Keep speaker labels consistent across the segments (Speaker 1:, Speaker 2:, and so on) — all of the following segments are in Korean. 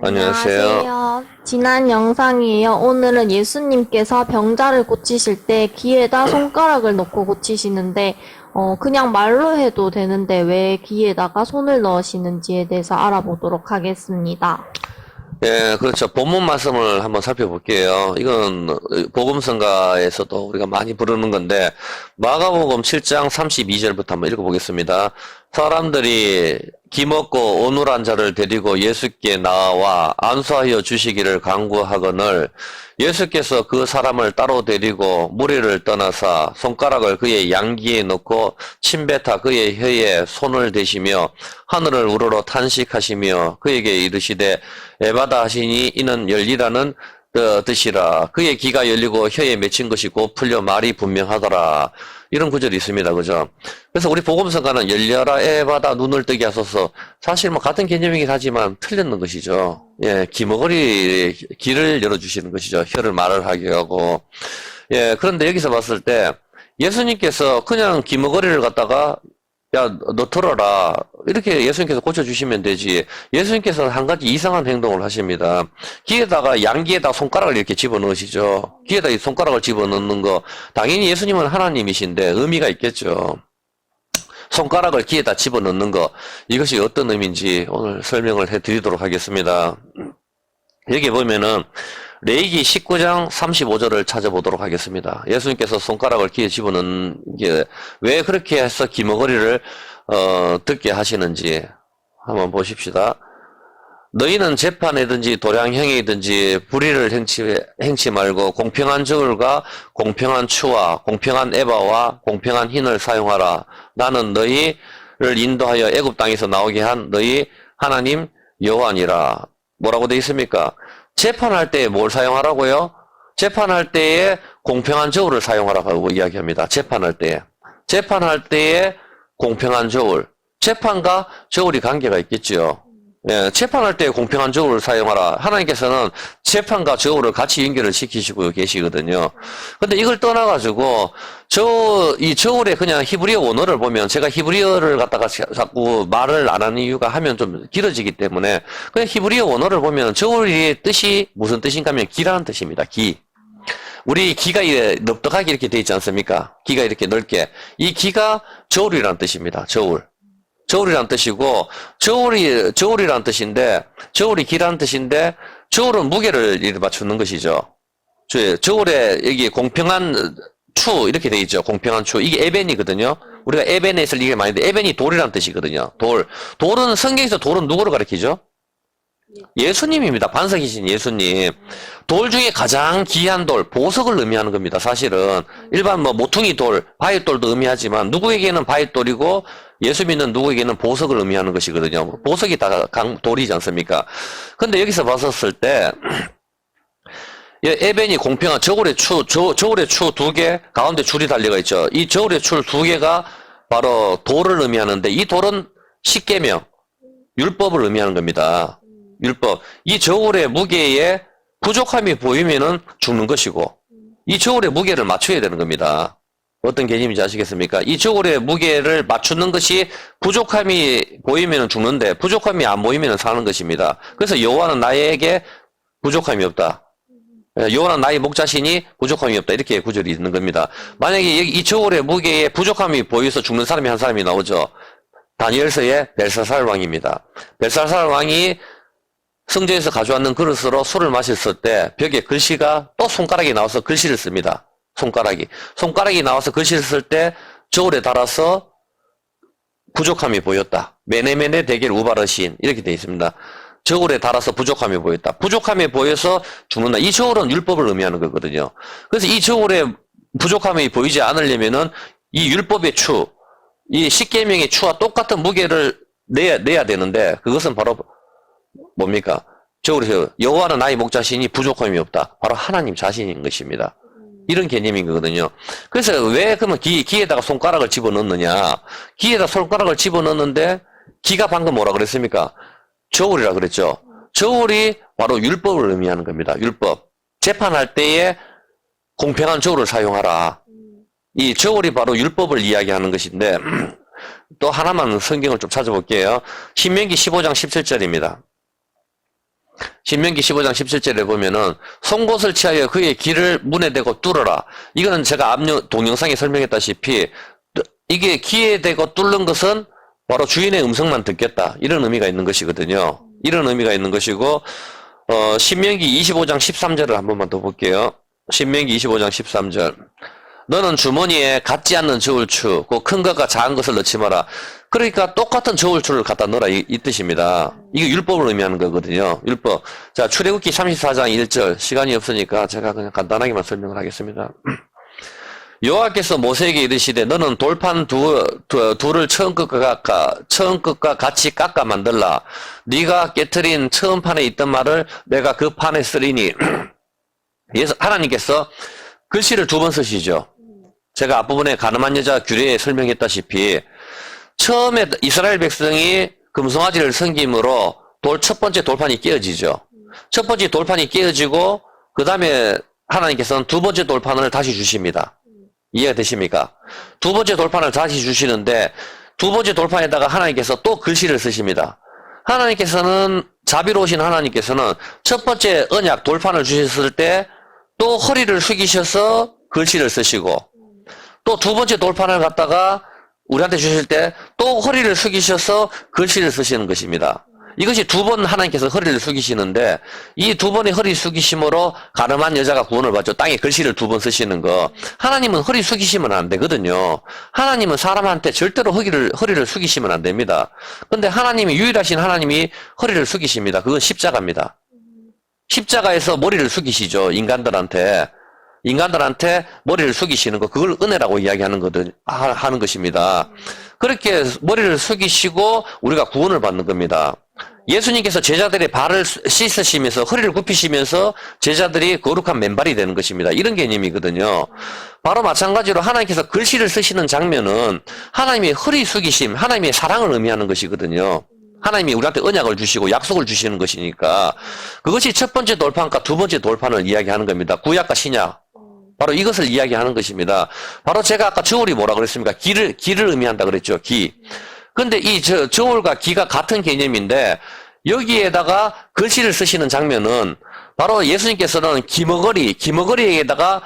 Speaker 1: 안녕하세요.
Speaker 2: 안녕하세요. 지난 영상이에요. 오늘은 예수님께서 병자를 고치실 때 귀에다 손가락을 넣고 고치시는데, 그냥 말로 해도 되는데 왜 귀에다가 손을 넣으시는지에 대해서 알아보도록 하겠습니다.
Speaker 1: 예, 그렇죠. 본문 말씀을 한번 살펴볼게요. 이건 복음성가에서도 우리가 많이 부르는 건데, 마가복음 7장 32절부터 한번 읽어보겠습니다. 사람들이 기먹고 어눌한 자를 데리고 예수께 나와 안수하여 주시기를 간구하거늘 예수께서 그 사람을 따로 데리고 무리를 떠나사 손가락을 그의 양귀에 넣고 침뱉어 그의 혀에 손을 대시며 하늘을 우러러 탄식하시며 그에게 이르시되 에바다 하시니 이는 열리라는 뜻이라. 그의 귀가 열리고 혀에 맺힌 것이 곧 풀려 말이 분명하더라. 이런 구절이 있습니다. 그죠? 그래서 우리 복음성가는 열려라 에바다 눈을 뜨게 하소서. 사실 뭐 같은 개념이긴 하지만 틀렸는 것이죠. 예, 귀머거리 귀를 열어주시는 것이죠. 혀를 말을 하게 하고. 예, 그런데 여기서 봤을 때 예수님께서 그냥 귀머거리를 갖다가 야, 너 들어라. 이렇게 예수님께서 고쳐주시면 되지. 예수님께서는 한 가지 이상한 행동을 하십니다. 귀에다가, 양귀에다 손가락을 이렇게 집어넣으시죠. 귀에다 이 손가락을 집어넣는 거, 당연히 예수님은 하나님이신데 의미가 있겠죠. 손가락을 귀에다 집어넣는 거, 이것이 어떤 의미인지 오늘 설명을 해드리도록 하겠습니다. 여기 보면은, 레위기 19장 35절을 찾아보도록 하겠습니다. 예수님께서 손가락을 귀에 집어넣는 게 왜 그렇게 해서 귀머거리를 듣게 하시는지 한번 보십시다. 너희는 재판이든지 도량행위든지 불의를 행치 말고 공평한 저울과 공평한 추와 공평한 에바와 공평한 흰을 사용하라. 나는 너희를 인도하여 애굽 땅에서 나오게 한 너희 하나님 여호와니라. 뭐라고 되어 있습니까? 재판할 때 뭘 사용하라고요? 재판할 때에 공평한 저울을 사용하라고 이야기합니다. 재판할 때에. 재판할 때에 공평한 저울. 재판과 저울이 관계가 있겠지요. 예, 재판할 때 공평한 저울을 사용하라. 하나님께서는 재판과 저울을 같이 연결을 시키시고 계시거든요. 근데 이걸 떠나가지고, 이 저울에 그냥 히브리어 원어를 보면, 제가 히브리어를 갖다가 자꾸 말을 안 하는 이유가 하면 좀 길어지기 때문에, 그냥 히브리어 원어를 보면 저울의 뜻이 무슨 뜻인가 하면 기라는 뜻입니다. 기. 우리 기가 넓적하게 이렇게 돼 있지 않습니까? 기가 이렇게 넓게. 이 기가 저울이라는 뜻입니다. 저울. 저울이란 뜻이고, 저울이란 뜻인데, 저울이 기란 뜻인데, 저울은 무게를 맞추는 것이죠. 저울에 여기 공평한 추, 이렇게 돼 있죠. 공평한 추. 이게 에벤이거든요. 우리가 에벤에 있을 이게 많은데, 에벤이 돌이란 뜻이거든요. 돌. 돌은, 성경에서 돌은 누구를 가리키죠? 예수님입니다. 반석이신 예수님. 돌 중에 가장 귀한 돌, 보석을 의미하는 겁니다. 사실은. 일반 뭐 모퉁이 돌, 바위돌도 의미하지만, 누구에게는 바위돌이고, 예수 믿는 누구에게는 보석을 의미하는 것이거든요. 보석이 다 돌이지 않습니까? 근데 여기서 봤었을 때, 에벤이 공평한 저울의 추 두 개, 가운데 줄이 달려가 있죠. 이 저울의 줄 두 개가 바로 돌을 의미하는데, 이 돌은 십계명, 율법을 의미하는 겁니다. 율법. 이 저울의 무게에 부족함이 보이면은 죽는 것이고, 이 저울의 무게를 맞춰야 되는 겁니다. 어떤 개념인지 아시겠습니까? 이 저울의 무게를 맞추는 것이 부족함이 보이면 죽는데 부족함이 안 보이면 사는 것입니다. 그래서 여호와는 나에게 부족함이 없다. 여호와는 나의 목자시니 부족함이 없다. 이렇게 구절이 있는 겁니다. 만약에 이 저울의 무게에 부족함이 보여서 죽는 사람이 한 사람이 나오죠. 다니엘서의 벨사살 왕입니다. 벨사살 왕이 성전에서 가져왔는 그릇으로 술을 마셨을 때 벽에 글씨가 또 손가락이 나와서 글씨를 씁니다. 손가락이 나와서 글씨를 쓸 때 저울에 달아서 부족함이 보였다. 메네메네 데겔 우바르신 이렇게 되어 있습니다. 저울에 달아서 부족함이 보였다. 부족함이 보여서 죽는다. 이 저울은 율법을 의미하는 거거든요. 그래서 이 저울에 부족함이 보이지 않으려면은 이 율법의 추, 이 십계명의 추와 똑같은 무게를 내야 되는데 그것은 바로 뭡니까? 저울에서 여호와는 나의 목자시니 부족함이 없다. 바로 하나님 자신인 것입니다. 이런 개념인 거거든요. 그래서 왜 그러면 귀에다가 손가락을 집어넣느냐? 귀에다 손가락을 집어넣는데 귀가 방금 뭐라 그랬습니까? 저울이라 그랬죠. 저울이 바로 율법을 의미하는 겁니다. 율법. 재판할 때에 공평한 저울을 사용하라. 이 저울이 바로 율법을 이야기하는 것인데 또 하나만 성경을 좀 찾아볼게요. 신명기 15장 17절입니다. 신명기 15장 17절에 보면은 송곳을 취하여 그의 귀를 문에 대고 뚫어라. 이거는 제가 동영상에 설명했다시피 이게 귀에 대고 뚫는 것은 바로 주인의 음성만 듣겠다. 이런 의미가 있는 것이거든요. 이런 의미가 있는 것이고 신명기 25장 13절을 한 번만 더 볼게요. 신명기 25장 13절. 너는 주머니에 갖지 않는 저울추, 그 큰 것과 작은 것을 넣지 마라. 그러니까 똑같은 저울추를 갖다 넣어라 이 뜻입니다. 이게 율법을 의미하는 거거든요. 율법. 자, 출애굽기 34장 1절. 시간이 없으니까 제가 그냥 간단하게만 설명을 하겠습니다. 여호와께서 모세에게 이르시되 너는 돌판 둘을 처음 끝과 같이 깎아 만들라. 네가 깨트린 처음 판에 있던 말을 내가 그 판에 쓰리니. 하나님께서 글씨를 두 번 쓰시죠. 제가 앞부분에 가늠한 여자 규례에 설명했다시피 처음에 이스라엘 백성이 금송아지를 섬김으로 첫 번째 돌판이 깨어지죠. 첫 번째 돌판이 깨어지고 그 다음에 하나님께서는 두 번째 돌판을 다시 주십니다. 이해가 되십니까? 두 번째 돌판을 다시 주시는데 두 번째 돌판에다가 하나님께서 또 글씨를 쓰십니다. 하나님께서는 자비로우신 하나님께서는 첫 번째 언약 돌판을 주셨을 때 또 허리를 숙이셔서 글씨를 쓰시고 또 두 번째 돌판을 갖다가 우리한테 주실 때 또 허리를 숙이셔서 글씨를 쓰시는 것입니다. 이것이 두 번 하나님께서 허리를 숙이시는데 이 두 번의 허리 숙이심으로 가늠한 여자가 구원을 받죠. 땅에 글씨를 두 번 쓰시는 거. 하나님은 허리 숙이시면 안 되거든요. 하나님은 사람한테 절대로 허리를 숙이시면 안 됩니다. 근데 하나님이 유일하신 하나님이 허리를 숙이십니다. 그건 십자가입니다. 십자가에서 머리를 숙이시죠. 인간들한테 머리를 숙이시는 거, 그걸 은혜라고 이야기하는 하는 것입니다. 그렇게 머리를 숙이시고 우리가 구원을 받는 겁니다. 예수님께서 제자들의 발을 씻으시면서 허리를 굽히시면서 제자들이 거룩한 맨발이 되는 것입니다. 이런 개념이거든요. 바로 마찬가지로 하나님께서 글씨를 쓰시는 장면은 하나님의 허리 숙이심, 하나님의 사랑을 의미하는 것이거든요. 하나님이 우리한테 언약을 주시고 약속을 주시는 것이니까 그것이 첫 번째 돌판과 두 번째 돌판을 이야기하는 겁니다. 구약과 신약. 바로 이것을 이야기하는 것입니다. 바로 제가 아까 저울이 뭐라 그랬습니까? 기를 의미한다 그랬죠. 기. 근데 이 저울과 기가 같은 개념인데 여기에다가 글씨를 쓰시는 장면은 바로 예수님께서는 기머거리에다가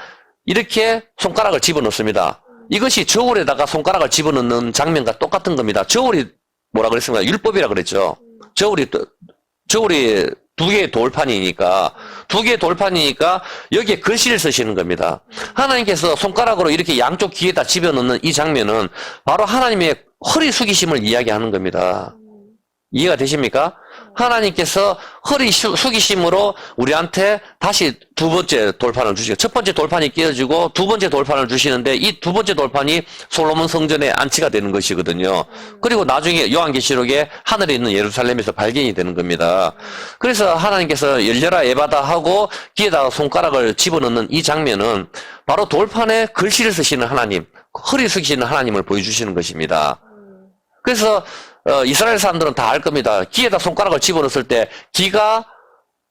Speaker 1: 이렇게 손가락을 집어넣습니다. 이것이 저울에다가 손가락을 집어넣는 장면과 똑같은 겁니다. 저울이 뭐라 그랬습니까? 율법이라 그랬죠. 저울이 두 개의 돌판이니까 여기에 글씨를 쓰시는 겁니다. 하나님께서 손가락으로 이렇게 양쪽 귀에다 집어넣는 이 장면은 바로 하나님의 허리 숙이심을 이야기하는 겁니다. 이해가 되십니까? 하나님께서 허리 숙이심으로 우리한테 다시 두 번째 돌판을 주시고 첫 번째 돌판이 깨어지고 두 번째 돌판을 주시는데 이 두 번째 돌판이 솔로몬 성전에 안치가 되는 것이거든요. 그리고 나중에 요한계시록에 하늘에 있는 예루살렘에서 발견이 되는 겁니다. 그래서 하나님께서 열려라 에바다 하고 귀에다가 손가락을 집어넣는 이 장면은 바로 돌판에 글씨를 쓰시는 하나님, 허리 숙이시는 하나님을 보여주시는 것입니다. 그래서 이스라엘 사람들은 다 알 겁니다. 귀에다 손가락을 집어넣었을 때 귀가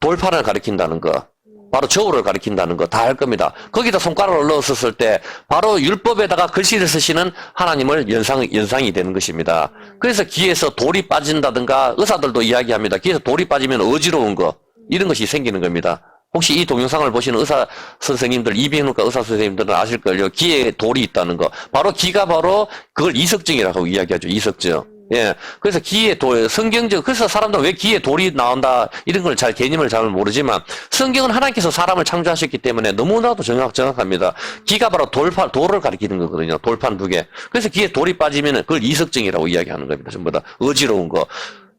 Speaker 1: 돌판을 가리킨다는 거, 바로 저울을 가리킨다는 거 다 알 겁니다. 거기다 손가락을 넣었을 때 바로 율법에다가 글씨를 쓰시는 하나님을 연상이 되는 것입니다. 그래서 귀에서 돌이 빠진다든가 의사들도 이야기합니다. 귀에서 돌이 빠지면 어지러운 거 이런 것이 생기는 겁니다. 혹시 이 동영상을 보시는 의사 선생님들, 이비인후과 의사 선생님들은 아실걸요. 귀에 돌이 있다는 거. 바로 귀가 바로 그걸 이석증이라고 이야기하죠. 이석증. 예. 그래서 귀에 성경적, 그래서 사람들은 왜 귀에 돌이 나온다, 이런 걸 개념을 잘 모르지만, 성경은 하나님께서 사람을 창조하셨기 때문에 너무나도 정확합니다. 귀가 바로 돌을 가리키는 거거든요. 돌판 두 개. 그래서 귀에 돌이 빠지면 그걸 이석증이라고 이야기하는 겁니다. 전부 다. 어지러운 거.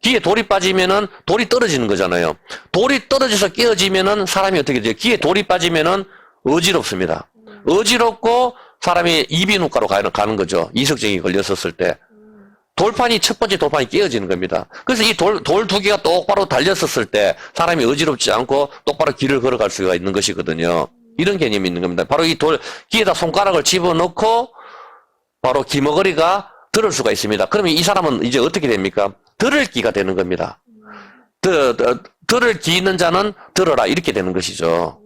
Speaker 1: 귀에 돌이 빠지면은 돌이 떨어지는 거잖아요. 돌이 떨어져서 깨어지면은 사람이 어떻게 돼요? 귀에 돌이 빠지면은 어지럽습니다. 어지럽고 사람이 이비인후과로 가는 거죠. 이석증이 걸렸었을 때. 첫 번째 돌판이 깨어지는 겁니다. 그래서 이 돌 두 개가 똑바로 달렸었을 때 사람이 어지럽지 않고 똑바로 길을 걸어갈 수가 있는 것이거든요. 이런 개념이 있는 겁니다. 바로 이 귀에다 손가락을 집어넣고 바로 귀머거리가 들을 수가 있습니다. 그러면 이 사람은 이제 어떻게 됩니까? 들을 귀가 되는 겁니다. 들을 귀 있는 자는 들어라. 이렇게 되는 것이죠.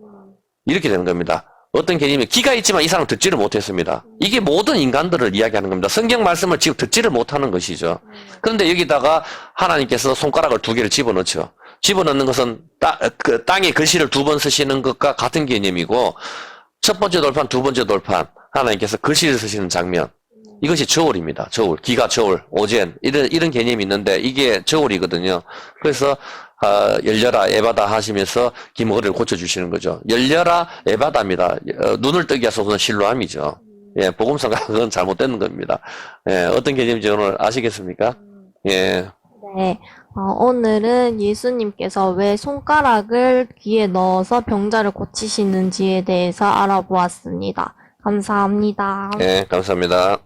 Speaker 1: 이렇게 되는 겁니다. 어떤 개념이 귀가 있지만 이 사람은 듣지를 못했습니다. 이게 모든 인간들을 이야기하는 겁니다. 성경 말씀을 지금 듣지를 못하는 것이죠. 그런데 여기다가 하나님께서 손가락을 두 개를 집어넣죠. 집어넣는 것은 땅에 글씨를 두 번 쓰시는 것과 같은 개념이고, 첫 번째 돌판, 두 번째 돌판, 하나님께서 글씨를 쓰시는 장면. 이것이 저울입니다. 저울. 기가 저울, 오젠. 이런 개념이 있는데, 이게 저울이거든요. 그래서, 열려라, 에바다 하시면서 기머리를 고쳐주시는 거죠. 열려라, 에바다입니다. 눈을 뜨게 하소서는 실로함이죠. 예, 복음성가 그건 잘못된 겁니다. 예, 어떤 개념인지 오늘 아시겠습니까? 예.
Speaker 2: 네. 오늘은 예수님께서 왜 손가락을 귀에 넣어서 병자를 고치시는지에 대해서 알아보았습니다. 감사합니다.
Speaker 1: 예, 감사합니다.